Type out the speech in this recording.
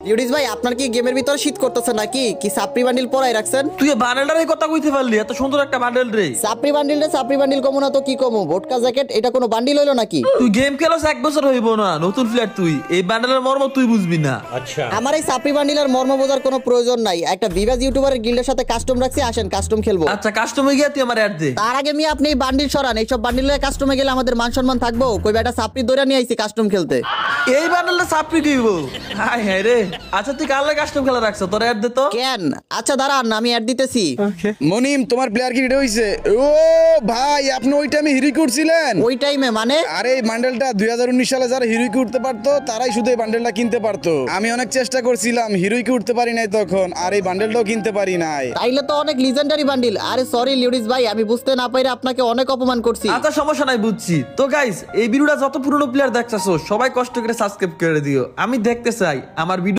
লিউডিস ভাই আপনার কি গেমের ভিতরে শীত করতেছে নাকি? কি সাপ্রি বান্ডিল পরাই রাখছেন? তুই বান্ডেলটার এই কথা কইতে পারলি? এত সুন্দর একটা বান্ডেল রে। সাপ্রি বান্ডিল কমু না তো কি কমু? ভোটকা জ্যাকেট এটা কোনো বান্ডিল হইলো নাকি? তুই গেম খেলোস 1 বছর হইব না, নতুন প্লেয়ার তুই। এই বান্ডেলের মর্ম তুই বুঝবি না। আমার এই সাপ্রি বান্ডিলের মর্ম বোঝার কোনো প্রয়োজন নাই। একটা ভিভাস ইউটিউবারের গিল্ডের সাথে কাস্টম রাখছি, আসেন কাস্টম খেলবো। আচ্ছা কাস্টমে গিয়া তুই আমার অ্যাড দে। তার আগে মিয়া আপনি এই বান্ডিল সরান। এইসব বান্ডিল লয়ে কাস্টমে গেলে আমাদের মান সম্মান থাকবো? কই বেটা সাপ্রি দৌড়া নিয়ে আইছি কাস্টম খেলতে। এই বান্ডেলটা সাপ্রি দিব। হাই হ্যাঁ রে। আচ্ছা তুই কাল কাস্টম খেলা রাখছ, তোর অ্যাড দে তো। কেন? আচ্ছা দাঁড়ান আমি অ্যাড দিতেছি। মনিম তোমার প্লেয়ার কি রেডি হইছে? ও ভাই আপনি ওই টাইমে হিরো করছিলেন? ওই টাইমে মানে? আরে এই বান্ডেলটা 2019 সালে যারা হিরোইকে উঠতে পারতো তারাই শুধু এই বান্ডেলটা কিনতে পারতো। আমি অনেক চেষ্টা করছিলাম, হিরোইকে উঠতে পারি নাই তখন, আর এই বান্ডেলটাও কিনতে পারি নাই। তাইলে তো অনেক লিজেন্ডারি বান্ডিল। আরে সরি লিউডিস ভাই, আমি বুঝতে না পাইরে আপনাকে অনেক অপমান করছি। আচ্ছা সমস্যা নাই, বুঝছি। তো গাইস এই ভিডিওটা যত পুরনো প্লেয়ার দেখছাছো সবাই কষ্ট করে সাবস্ক্রাইব করে দিও। আমি দেখতে চাই আমার ভিডিও